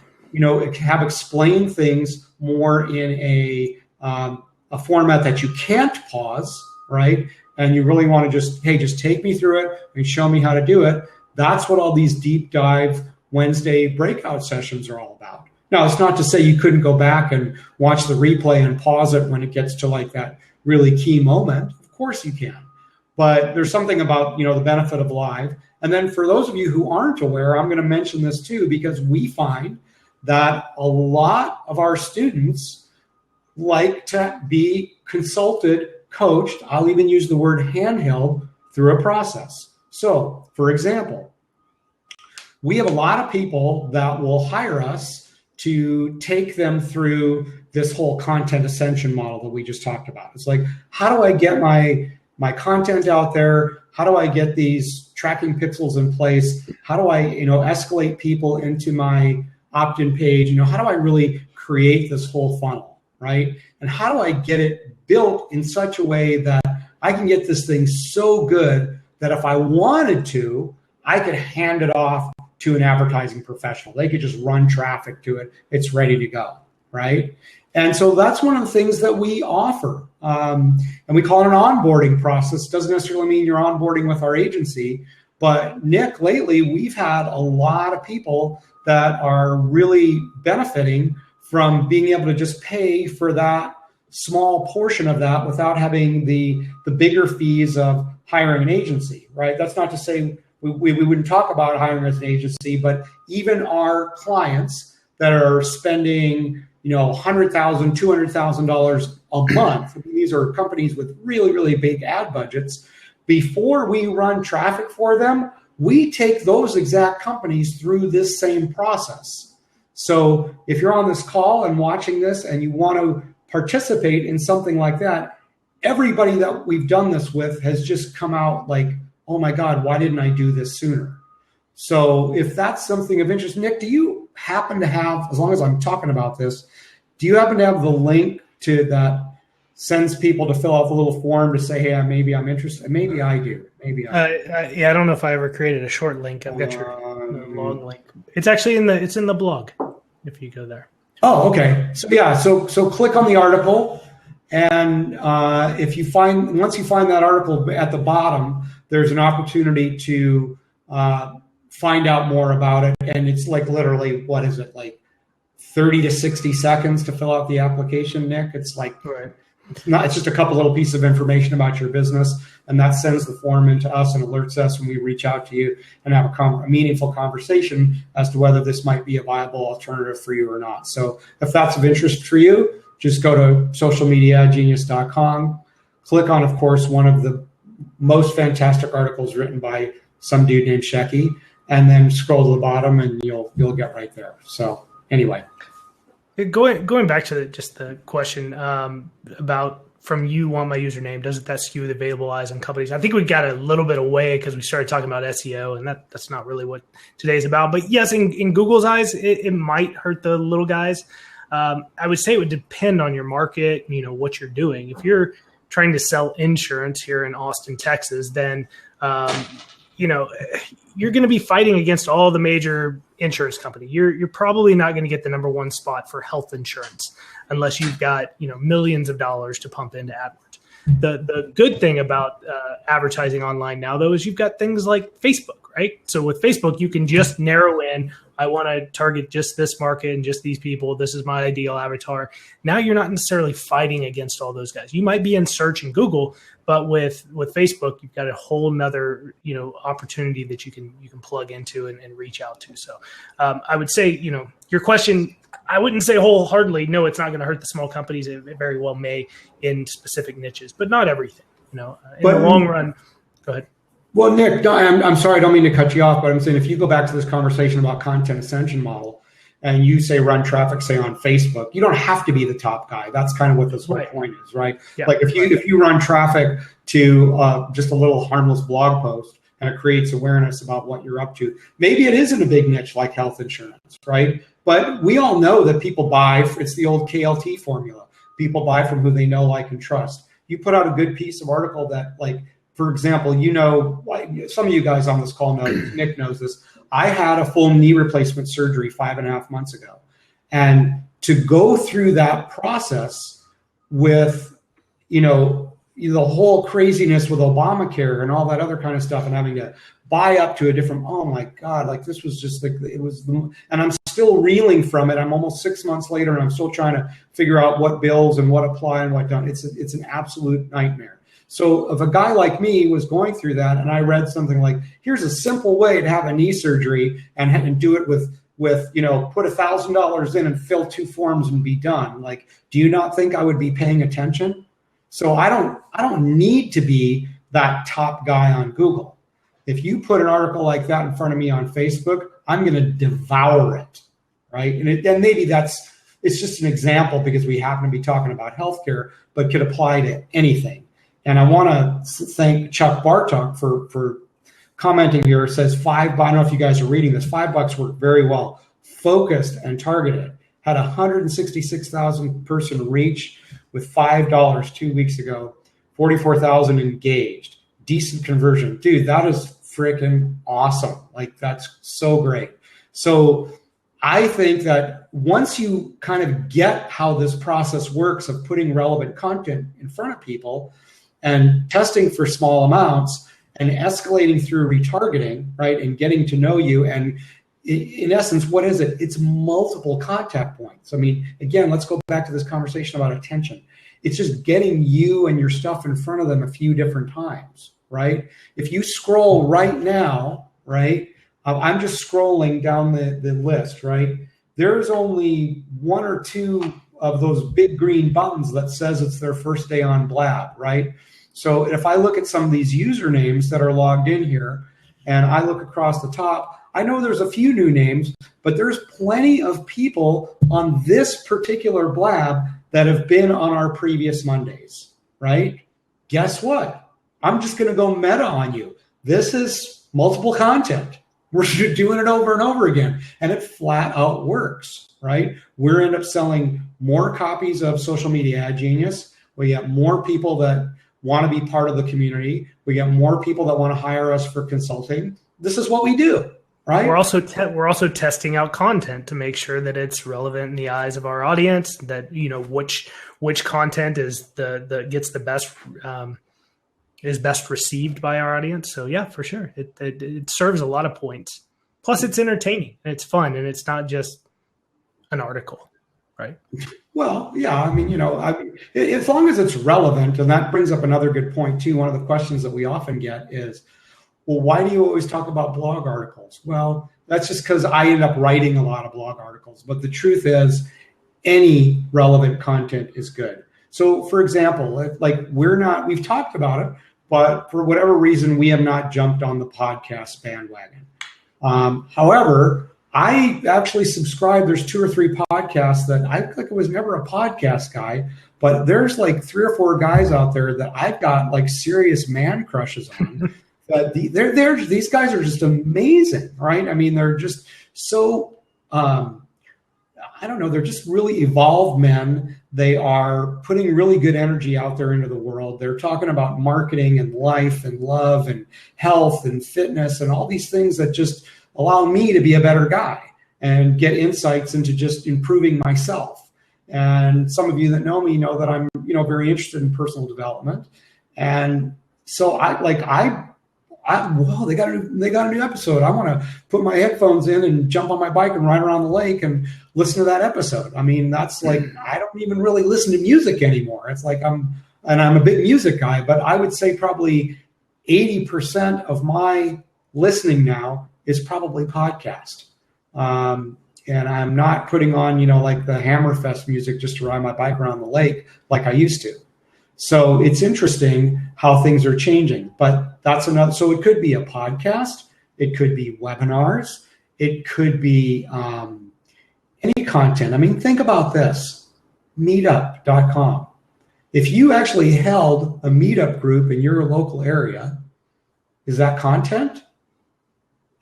Speaker 1: have explained things more in a format that you can't pause, right? And you really want to just take me through it and show me how to do it. That's what all these deep dive Wednesday breakout sessions are all about. Now, it's not to say you couldn't go back and watch the replay and pause it when it gets to like that really key moment. Of course you can. But there's something about, the benefit of live. And then for those of you who aren't aware, I'm going to mention this too, because we find that a lot of our students like to be consulted, coached. I'll even use the word handheld through a process. So, for example, we have a lot of people that will hire us to take them through this whole content ascension model that we just talked about. It's like, how do I get my content out there? How do I get these tracking pixels in place? How do I, escalate people into my opt-in page? How do I really create this whole funnel, right? And how do I get it built in such a way that I can get this thing so good that if I wanted to, I could hand it off to an advertising professional. They could just run traffic to it. It's ready to go, right? And so that's one of the things that we offer. And we call it an onboarding process. Doesn't necessarily mean you're onboarding with our agency, But Nick, lately we've had a lot of people that are really benefiting from being able to just pay for that small portion of that without having the bigger fees of hiring an agency, right? That's not to say we wouldn't talk about hiring as an agency, but even our clients that are spending, $100,000, $200,000 a month, these are companies with really, really big ad budgets. Before we run traffic for them, we take those exact companies through this same process. So if you're on this call and watching this and you want to participate in something like that, everybody that we've done this with has just come out like, oh my God, why didn't I do this sooner? So if that's something of interest, Nick, do you happen to have, as long as I'm talking about this, do you happen to have the link to that sends people to fill out the little form to say, hey, maybe I'm interested? Maybe I do.
Speaker 2: Yeah, I don't know if I ever created a short link. I've got your long link. It's actually in the blog if you go there.
Speaker 1: Oh, okay. So yeah, so click on the article, and once you find that article at the bottom, there's an opportunity to find out more about it. And it's like literally, what is it, like 30 to 60 seconds to fill out the application, Nick? It's like,
Speaker 2: right.
Speaker 1: It's just a couple little pieces of information about your business, and that sends the form into us and alerts us when we reach out to you and have a meaningful conversation as to whether this might be a viable alternative for you or not. So if that's of interest for you, just go to socialmediagenius.com, click on, of course, one of the most fantastic articles written by some dude named Shecky, and then scroll to the bottom and you'll get right there. So anyway.
Speaker 2: Going back to the question about from you want my username, doesn't that skew the available eyes on companies? I think we got a little bit away because we started talking about SEO, and that's not really what today's about. But yes, in Google's eyes, it might hurt the little guys. I would say it would depend on your market, what you're doing. If you're trying to sell insurance here in Austin, Texas, then you're going to be fighting against all the major insurance company. You're probably not going to get the number one spot for health insurance unless you've got millions of dollars to pump into AdWords. The good thing about advertising online now, though, is you've got things like Facebook, right? So with Facebook, you can just narrow in, I want to target just this market and just these people. This is my ideal avatar. Now you're not necessarily fighting against all those guys. You might be in search in Google, but with Facebook, you've got a whole nother, opportunity that you can plug into and reach out to. So I would say, your question, I wouldn't say wholeheartedly, no, it's not going to hurt the small companies. It very well may in specific niches, but not everything, in the long run. Go ahead. Well,
Speaker 1: Nick, I'm sorry, I don't mean to cut you off, but I'm saying if you go back to this conversation about content ascension model and you say run traffic, say on Facebook, you don't have to be the top guy. That's kind of what this whole point is, right? Yeah. Like if you run traffic to just a little harmless blog post and it creates awareness about what you're up to, maybe it isn't a big niche like health insurance, right? But we all know that people buy, it's the old KLT formula. People buy from who they know, like, and trust. You put out a good piece of article that, like, for example, some of you guys on this call know, Nick knows this. I had a full knee replacement surgery 5.5 months ago. And to go through that process with, the whole craziness with Obamacare and all that other kind of stuff and having to buy up to a different, oh my God, like this was just like, and I'm still reeling from it. I'm almost 6 months later and I'm still trying to figure out what bills and what apply and what don't. It's an absolute nightmare. So if a guy like me was going through that and I read something like, here's a simple way to have a knee surgery and do it with put $1,000 in and fill 2 forms and be done. Like, do you not think I would be paying attention? So I don't need to be that top guy on Google. If you put an article like that in front of me on Facebook, I'm going to devour it, right? And maybe it's just an example because we happen to be talking about healthcare, but could apply to anything. And I want to thank Chuck Bartok for commenting here. It says I don't know if you guys are reading this, $5 worked very well, focused and targeted. Had 166,000 person reach with $5 2 weeks ago, 44,000 engaged, decent conversion. Dude, that is freaking awesome. Like, that's so great. So I think that once you kind of get how this process works of putting relevant content in front of people and testing for small amounts, and escalating through retargeting, right, and getting to know you. And in essence, what is it? It's multiple contact points. I mean, again, let's go back to this conversation about attention. It's just getting you and your stuff in front of them a few different times, right? If you scroll right now, right, I'm just scrolling down the list, right? There's only one or two of those big green buttons that says it's their first day on Blab, right? So if I look at some of these usernames that are logged in here, and I look across the top, I know there's a few new names, but there's plenty of people on this particular Blab that have been on our previous Mondays, right? Guess what? I'm just going to go meta on you. This is multiple content. We're doing it over and over again, and it flat out works, right? We're end up selling more copies of Social Media Ad Genius. We get more people that want to be part of the community. We get more people that want to hire us for consulting. This is what we do. Right? We're
Speaker 2: also testing out content to make sure that it's relevant in the eyes of our audience. That which content is gets the best is best received by our audience. So yeah, for sure, it serves a lot of points. Plus, it's entertaining and it's fun, and it's not just an article, right?
Speaker 1: Well, yeah, I mean, as long as it's relevant, and that brings up another good point too. One of the questions that we often get is, well, why do you always talk about blog articles? Well, that's just because I end up writing a lot of blog articles. But the truth is, any relevant content is good. So, for example, we've talked about it, but for whatever reason, we have not jumped on the podcast bandwagon. However, I actually subscribe. There's 2 or 3 podcasts that I was never a podcast guy, but there's like 3 or 4 guys out there that I've got like serious man crushes on. But these guys are just amazing, right? I mean, they're just so, I don't know, they're just really evolved men. They are putting really good energy out there into the world. They're talking about marketing and life and love and health and fitness and all these things that just allow me to be a better guy and get insights into just improving myself. And some of you that know me know that I'm, very interested in personal development. And so they got a new episode. I want to put my headphones in and jump on my bike and ride around the lake and listen to that episode. I mean, that's like, I don't even really listen to music anymore. It's like I'm a big music guy, but I would say probably 80% of my listening now is probably podcast. And I'm not putting on, like the Hammerfest music just to ride my bike around the lake like I used to. So it's interesting how things are changing, but that's another. So it could be a podcast. It could be webinars. It could be any content. I mean, think about this, meetup.com. If you actually held a meetup group in your local area, is that content?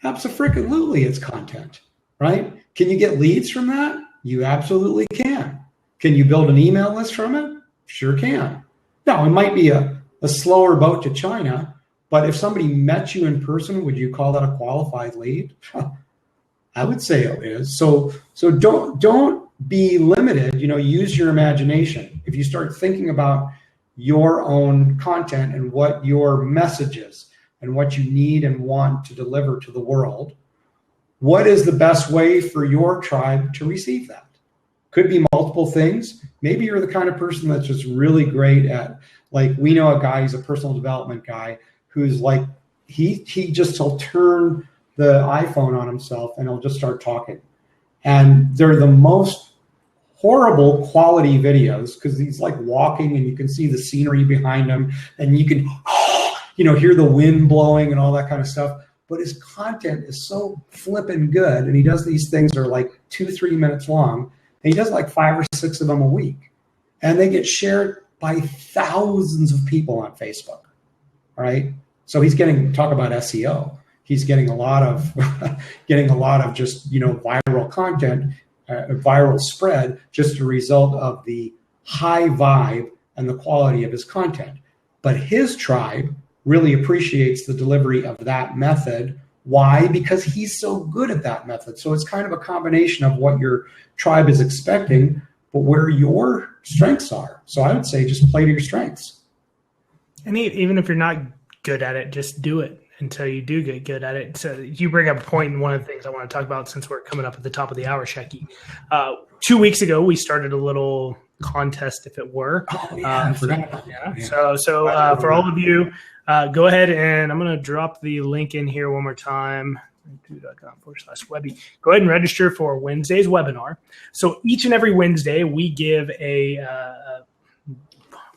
Speaker 1: Absolutely, it's content, right? Can you get leads from that? You absolutely can. Can you build an email list from it? Sure can. Now, it might be a slower boat to China, but if somebody met you in person, would you call that a qualified lead? I would say it is. So don't be limited, use your imagination. If you start thinking about your own content and what your message is and what you need and want to deliver to the world, what is the best way for your tribe to receive that? Could be multiple things. Maybe you're the kind of person that's just really great at, like, we know a guy, he's a personal development guy, who's like, he just will turn the iPhone on himself and he'll just start talking. And they're the most horrible quality videos because he's like walking and you can see the scenery behind him and you can, hear the wind blowing and all that kind of stuff. But his content is so flippin' good. And he does these things that are like 2-3 minutes long. And he does like 5 or 6 of them a week. And they get shared by thousands of people on Facebook, right? So he's talk about SEO. He's getting a lot of just, viral content, viral spread, just a result of the high vibe and the quality of his content. But his tribe really appreciates the delivery of that method. Why? Because he's so good at that method. So it's kind of a combination of what your tribe is expecting, but where your strengths are. So I would say just play to your strengths.
Speaker 2: And even if you're not good at it, just do it until you do get good at it. So you bring up a point, and one of the things I want to talk about since we're coming up at the top of the hour, Shecky. 2 weeks ago, we started a little contest, if it were.
Speaker 1: Oh, yeah, I forgot.
Speaker 2: Yeah. So for all of you, go ahead, and I'm going to drop the link in here one more time. .com/Webby. Go ahead and register for Wednesday's webinar. So each and every Wednesday, we give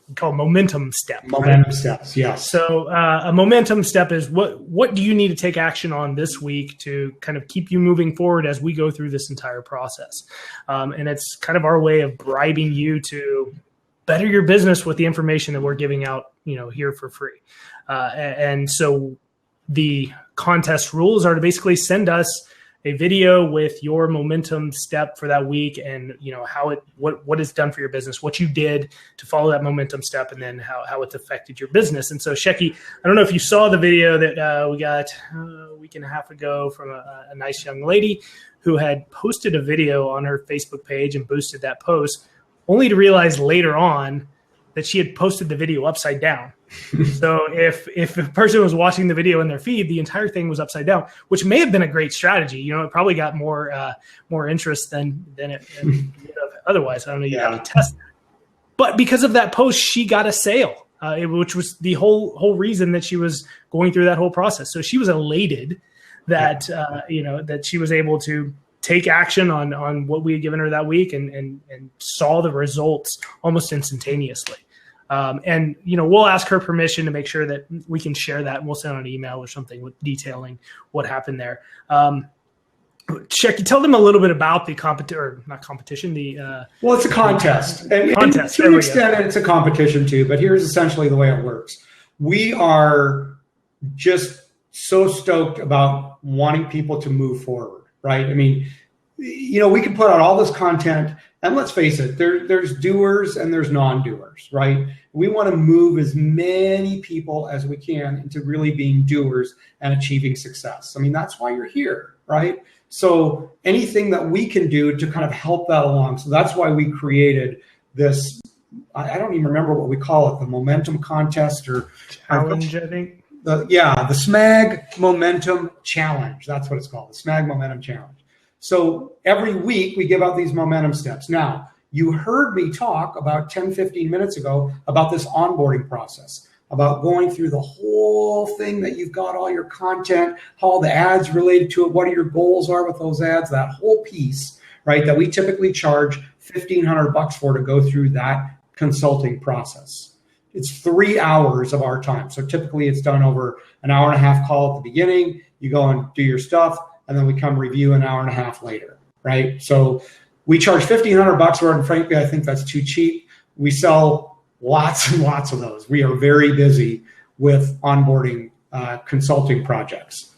Speaker 2: we call momentum step.
Speaker 1: Momentum steps, yes.
Speaker 2: So a momentum step is what do you need to take action on this week to kind of keep you moving forward as we go through this entire process. And it's kind of our way of bribing you to better your business with the information that we're giving out, here for free. And so the contest rules are to basically send us a video with your momentum step for that week, and how what it's done for your business, what you did to follow that momentum step, and then how it's affected your business. And so, Shecky, I don't know if you saw the video that we got a week and a half ago from a nice young lady who had posted a video on her Facebook page and boosted that post, only to realize later on that she had posted the video upside down. So if a person was watching the video in their feed, the entire thing was upside down, which may have been a great strategy. It probably got more interest than it would have otherwise. I don't know. You got to test that. But because of that post, she got a sale, which was the whole reason that she was going through that whole process. So she was elated that that she was able to take action on what we had given her that week and saw the results almost instantaneously. And we'll ask her permission to make sure that we can share that, and we'll send an email or something with detailing what happened there. Shecky, tell them a little bit about the not competition.
Speaker 1: Well, it's a contest. And to an extent, it's a competition too, but here's essentially the way it works. We are just so stoked about wanting people to move forward, right? I mean, we can put out all this content, and let's face it, there's doers and there's non-doers, right? We want to move as many people as we can into really being doers and achieving success. I mean, that's why you're here, right? So anything that we can do to kind of help that along. So that's why we created this, I don't even remember what we call it, the momentum contest or
Speaker 2: challenge, I think.
Speaker 1: The SMAG Momentum Challenge. That's what it's called, the SMAG Momentum Challenge. So every week we give out these momentum steps. Now, you heard me talk about 10, 15 minutes ago about this onboarding process, about going through the whole thing, that you've got all your content, all the ads related to it, what your goals are with those ads, that whole piece, right, that we typically charge $1,500 for to go through that consulting process. It's 3 hours of our time. So typically it's done over an hour and a half call at the beginning. You go and do your stuff, and then we come review an hour and a half later, right? So we charge $1,500 for it, and frankly, I think that's too cheap. We sell lots and lots of those. We are very busy with onboarding consulting projects.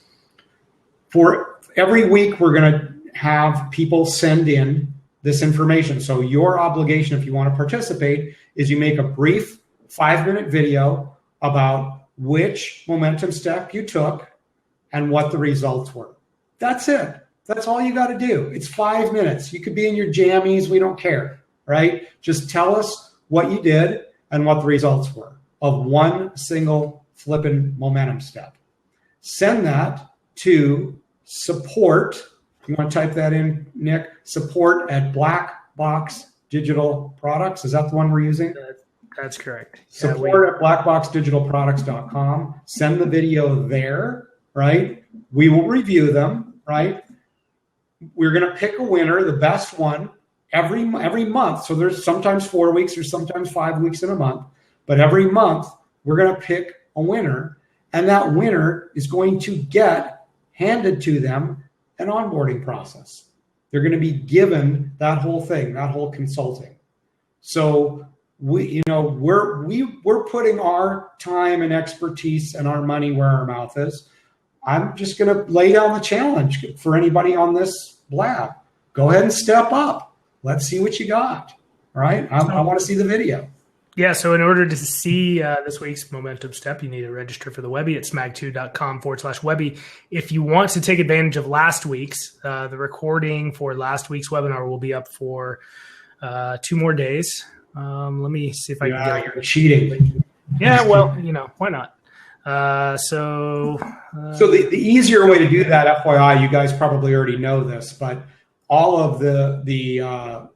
Speaker 1: For every week, we're going to have people send in this information. So your obligation, if you want to participate, is you make a brief 5-minute video about which momentum step you took and what the results were. That's it. That's all you got to do. It's 5 minutes. You could be in your jammies. We don't care, right? Just tell us what you did and what the results were of one single flipping momentum step. Send that to support. You want to type that in, Nick? Support at Blackbox Digital Products. Is that the one we're using?
Speaker 2: That's correct.
Speaker 1: Support at blackboxdigitalproducts.com. Send the video there, right? We will review them, right? We're going to pick a winner, the best one, every month. So there's sometimes 4 weeks or sometimes 5 weeks in a month. But every month, we're going to pick a winner. And that winner is going to get handed to them an onboarding process. They're going to be given that whole thing, that whole consulting. So we're putting our time and expertise and our money where our mouth is. I'm just going to lay down the challenge for anybody on this Blab. Go ahead and step up. Let's see what you got. All right. I want to see the video.
Speaker 2: Yeah. So in order to see this week's momentum step, you need to register for the Webby at smag2.com/Webby. If you want to take advantage of last week's, the recording for last week's webinar will be up for 2 more days. Let me see if I can get it.
Speaker 1: You're cheating.
Speaker 2: Yeah. Well, why not? So
Speaker 1: the easier way to do that, FYI, you guys probably already know this, but all of the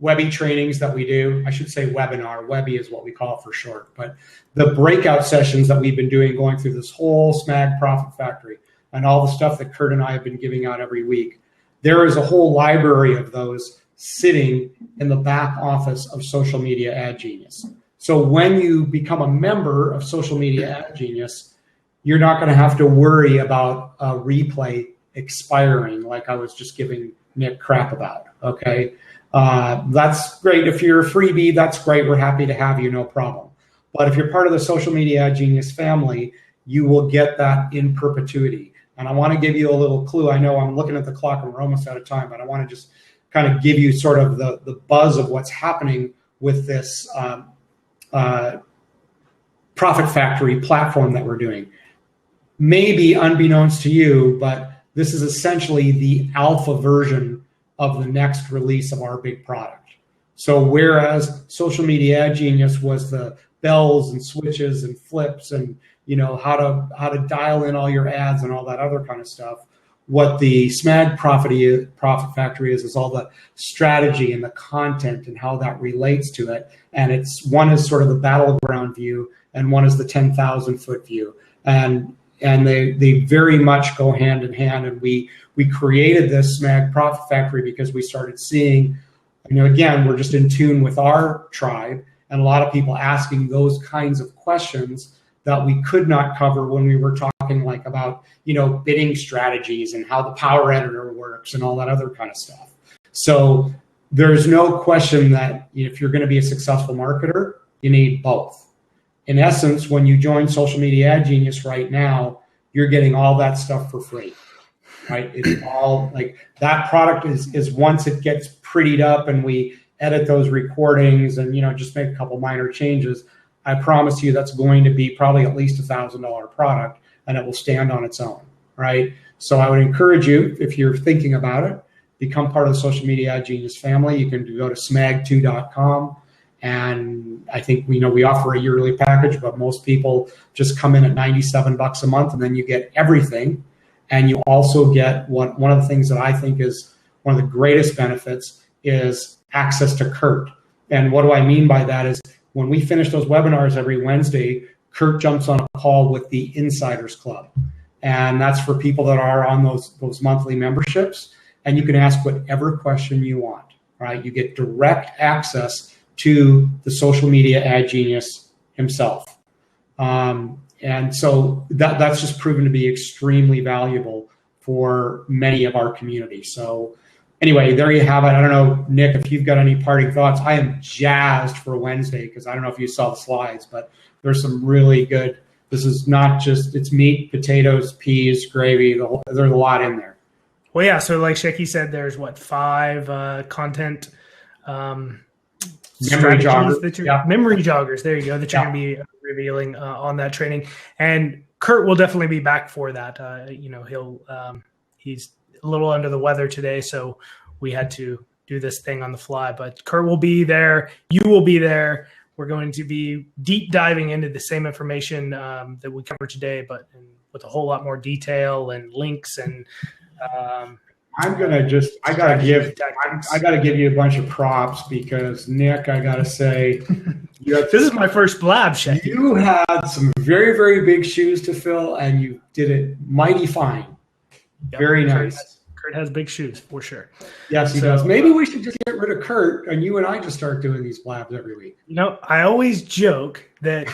Speaker 1: Webby trainings that we do, I should say webinar, Webby is what we call it for short, but the breakout sessions that we've been doing going through this whole SMAG Profit Factory and all the stuff that Kurt and I have been giving out every week, there is a whole library of those sitting in the back office of Social Media Ad Genius. So when you become a member of Social Media Ad Genius, you're not going to have to worry about a replay expiring like I was just giving Nick crap about, okay? That's great. If you're a freebie, that's great. We're happy to have you, no problem. But if you're part of the Social Media Ad Genius family, you will get that in perpetuity. And I want to give you a little clue. I know I'm looking at the clock and we're almost out of time, but I want to just kind of give you sort of the buzz of what's happening with this Profit Factory platform that we're doing. Maybe unbeknownst to you, but this is essentially the alpha version of the next release of our big product. So whereas Social Media Ad Genius was the bells and switches and flips and how to dial in all your ads and all that other kind of stuff, what the SMAG Profit Factory is all the strategy and the content and how that relates to it. And it's one is sort of the battleground view and one is the 10,000 foot view. And they very much go hand in hand. And we created this SMAG Profit Factory because we started seeing, again, we're just in tune with our tribe and a lot of people asking those kinds of questions that we could not cover when we were talking like about, bidding strategies and how the power editor works and all that other kind of stuff. So there's no question that if you're going to be a successful marketer, you need both. In essence, when you join Social Media Ad Genius right now, you're getting all that stuff for free, right? It's all like that product is once it gets prettied up and we edit those recordings and, just make a couple minor changes, I promise you that's going to be probably at least $1,000 product and it will stand on its own, right? So I would encourage you, if you're thinking about it, become part of the Social Media Ad Genius family. You can go to smag2.com. And I think we offer a yearly package, but most people just come in at $97 a month, and then you get everything. And you also get one of the things that I think is one of the greatest benefits is access to Kurt. And what do I mean by that is when we finish those webinars every Wednesday, Kurt jumps on a call with the Insiders Club. And that's for people that are on those monthly memberships. And you can ask whatever question you want, right? You get direct access to the Social Media Ad Genius himself. And so that's just proven to be extremely valuable for many of our community. So anyway, there you have it. I don't know, Nick, if you've got any parting thoughts. I am jazzed for Wednesday because I don't know if you saw the slides, but there's some really good, this is not just, it's meat, potatoes, peas, gravy, there's a lot in there.
Speaker 2: Well, yeah, so like Shecky said, there's 5 content
Speaker 1: memory joggers.
Speaker 2: Memory joggers, there you go, that you're going to be revealing on that training. And Kurt will definitely be back for that. He's a little under the weather today, so we had to do this thing on the fly. But Kurt will be there. You will be there. We're going to be deep diving into the same information that we covered today, but with a whole lot more detail and links and
Speaker 1: I gotta give you a bunch of props because Nick, I gotta say,
Speaker 2: this is my first Blab, Shecky.
Speaker 1: You had some very, very big shoes to fill, and you did it mighty fine. Yep, very nice.
Speaker 2: Kurt has big shoes for sure.
Speaker 1: Yes, he does. Maybe we should just get rid of Kurt, and you and I just start doing these Blabs every week.
Speaker 2: I always joke that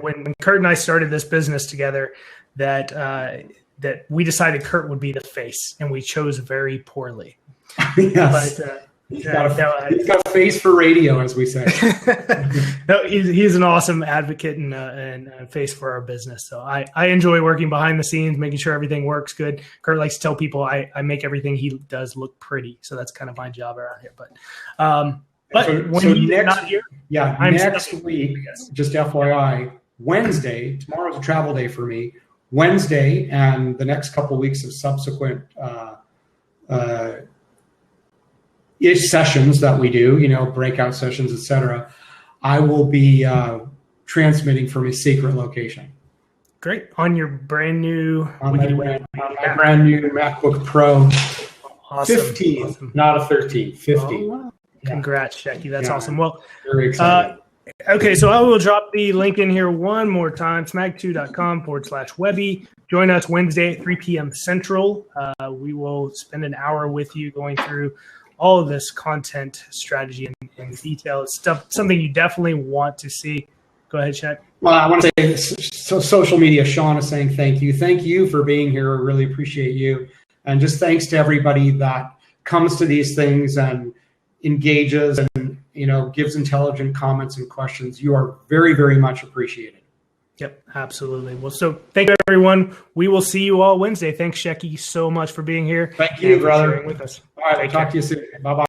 Speaker 2: when Kurt and I started this business together, that we decided Kurt would be the face, and we chose very poorly.
Speaker 1: Yes. But, he's got a face for radio, as we say.
Speaker 2: No, he's an awesome advocate and a face for our business. So I enjoy working behind the scenes, making sure everything works good. Kurt likes to tell people I make everything he does look pretty. So that's kind of my job around here. But when he's not here,
Speaker 1: next week, just FYI, Wednesday, tomorrow's a travel day for me. Wednesday and the next couple of weeks of subsequent sessions that we do, breakout sessions, etc., I will be transmitting from a secret location.
Speaker 2: Great. On your brand new,
Speaker 1: On my brand new MacBook Pro.
Speaker 2: Awesome.
Speaker 1: 15,
Speaker 2: awesome.
Speaker 1: Not a 13, 15.
Speaker 2: Oh, wow.
Speaker 1: Yeah.
Speaker 2: Congrats, Shecky. That's awesome. Well,
Speaker 1: very exciting.
Speaker 2: Okay, so I will drop the link in here one more time, smag2.com/Webby. Join us Wednesday at 3 p.m. Central. We will spend an hour with you going through all of this content strategy in detail. It's something you definitely want to see. Go ahead, Shaq.
Speaker 1: Well, I want to say, so social media, Sean is saying thank you. Thank you for being here. I really appreciate you. And just thanks to everybody that comes to these things and engages and, gives intelligent comments and questions. You are very, very much appreciated.
Speaker 2: Yep, absolutely. Well, so thank you, everyone. We will see you all Wednesday. Thanks, Shecky, so much for being here.
Speaker 1: Thank you, brother.
Speaker 2: With us.
Speaker 1: All right, we'll talk to you soon. Bye-bye.